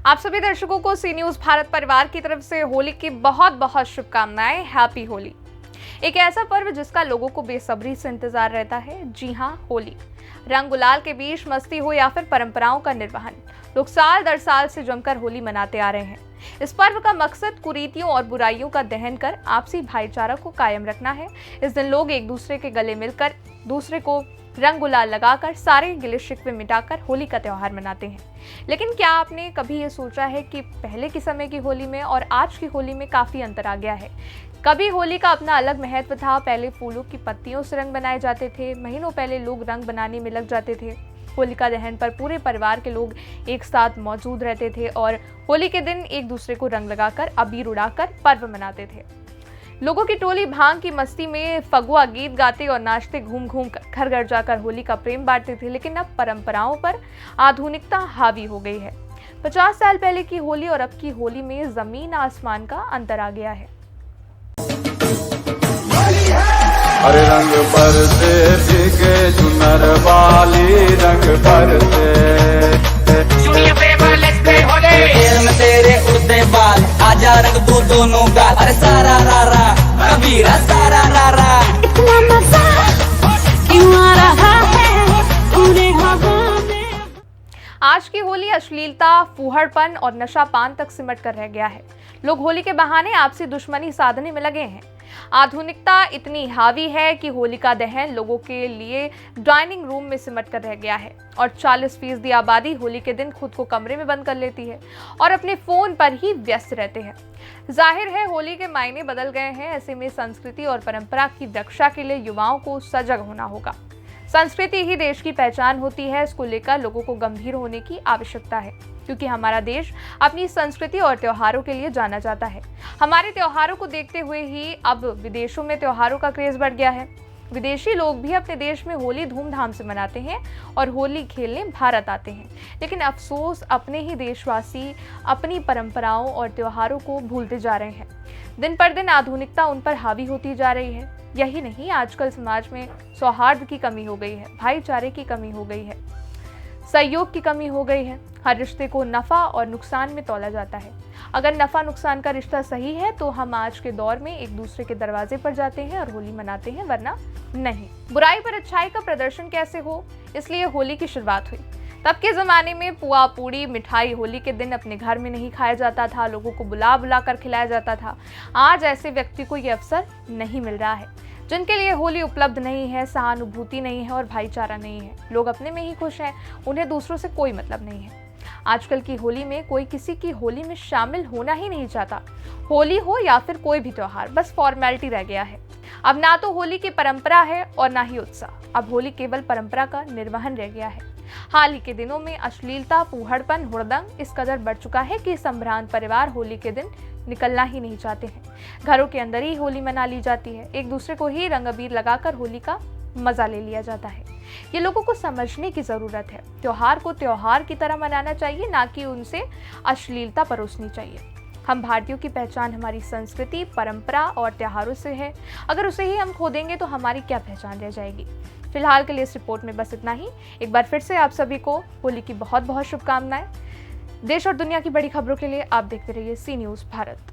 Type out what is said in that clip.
आप सभी दर्शकों को सी न्यूज भारत परिवार की तरफ से होली की बहुत बहुत शुभकामनाएं। हैप्पी होली। एक ऐसा पर्व जिसका लोगों को बेसब्री से इंतजार रहता है। जी हाँ, होली। रंग गुलाल के बीच मस्ती हो या फिर परंपराओं का निर्वहन, लोग साल दर साल से जमकर होली मनाते आ रहे हैं। इस पर्व का मकसद कुरीतियों और बुराइयों का दहन कर आपसी भाईचारा को कायम रखना है। इस दिन लोग एक दूसरे के गले मिलकर दूसरे को रंग गुलाल लगाकर सारे गिले शिकवे मिटाकर होली का त्योहार मनाते हैं। लेकिन क्या आपने कभी ये सोचा है कि पहले के समय की होली में और आज की होली में काफी अंतर आ गया है। कभी होली का अपना अलग महत्व था। पहले फूलों की पत्तियों से रंग बनाए जाते थे। महीनों पहले लोग रंग बनाने में लग जाते थे। होलिका दहन पर पूरे परिवार के लोग एक साथ मौजूद रहते थे और होली के दिन एक दूसरे को रंग लगाकर अबीर उड़ाकर पर्व मनाते थे। लोगों की टोली भांग की मस्ती में फगुआ गीत गाते और नाचते घूम घूम कर घर घर जाकर होली का प्रेम बांटते थे। लेकिन अब परंपराओं पर आधुनिकता हावी हो गई है। 50 साल पहले की होली और अब की होली में जमीन आसमान का अंतर आ गया है। अरे रंग बरसे भीगे चुनर वाली रंग बरसे तेरे उड़ते बाल आजा रंग दो दोनों गाल। अरे सारा रारा कबीरा सारा रारा इतना मजा क्यों आ रहा है पूरे हवा में। आज की होली अश्लीलता, फूहड़पन और नशापान तक सिमट कर रह गया है। लोग होली के बहाने आपसी दुश्मनी साधने में लगे हैं। आधुनिकता इतनी हावी है कि होली का दहन लोगों के लिए डाइनिंग रूम में सिमट कर रह गया है और 40% आबादी होली के दिन खुद को कमरे में बंद कर लेती है और अपने फोन पर ही व्यस्त रहते हैं। जाहिर है होली के मायने बदल गए हैं। ऐसे में संस्कृति और परंपरा की रक्षा के लिए युवाओं को सजग होना होगा। संस्कृति ही देश की पहचान होती है। इसको लेकर लोगों को गंभीर होने की आवश्यकता है, क्योंकि हमारा देश अपनी संस्कृति और त्योहारों के लिए जाना जाता है। हमारे त्योहारों को देखते हुए ही अब विदेशों में त्योहारों का क्रेज बढ़ गया है। विदेशी लोग भी अपने देश में होली धूमधाम से मनाते हैं और होली खेलने भारत आते हैं। लेकिन अफसोस, अपने ही देशवासी अपनी परंपराओं और त्योहारों को भूलते जा रहे हैं। दिन पर दिन आधुनिकता उन पर हावी होती जा रही है। यही नहीं, आजकल समाज में सौहार्द की कमी हो गई है, भाईचारे की कमी हो गई है, सहयोग की कमी हो गई है। हर रिश्ते को नफा और नुकसान में तौला जाता है। अगर नफा नुकसान का रिश्ता सही है तो हम आज के दौर में एक दूसरे के दरवाजे पर जाते हैं और होली मनाते हैं, वरना नहीं। बुराई पर अच्छाई का प्रदर्शन कैसे हो, इसलिए होली की शुरुआत हुई। तब के जमाने में पुआ, पूड़ी, मिठाई होली के दिन अपने घर में नहीं खाया जाता था, लोगों को बुला बुला कर खिलाया जाता था। आज ऐसे व्यक्ति को ये अवसर नहीं मिल रहा है जिनके लिए होली उपलब्ध नहीं है, सहानुभूति नहीं है और भाईचारा नहीं है। लोग अपने में ही खुश हैं, उन्हें दूसरों से कोई मतलब नहीं है। आजकल की होली में कोई किसी की होली में शामिल होना ही नहीं चाहता। होली हो या फिर कोई भी त्योहार, बस फॉर्मेलिटी रह गया है। अब ना तो होली की परंपरा है और ना ही उत्साह। अब होली केवल परंपरा का निर्वहन रह गया है। हाल ही के दिनों में अश्लीलता, फूहड़पन, हुड़दंग इस कदर बढ़ चुका है कि संभ्रांत परिवार होली के दिन निकलना ही नहीं चाहते हैं। घरों के अंदर ही होली मना ली जाती है। एक दूसरे को ही रंग अबीर लगाकर होली का मजा ले लिया जाता है। ये लोगों को समझने की जरूरत है। त्योहार को त्योहार की तरह मनाना चाहिए, ना कि उनसे अश्लीलता परोसनी चाहिए। हम भारतीयों की पहचान हमारी संस्कृति, परंपरा और त्योहारों से है। अगर उसे ही हम खो देंगे तो हमारी क्या पहचान रह जाएगी। फिलहाल के लिए इस रिपोर्ट में बस इतना ही। एक बार फिर से आप सभी को होली की बहुत बहुत शुभकामनाएं। देश और दुनिया की बड़ी खबरों के लिए आप देखते रहिए सी न्यूज भारत।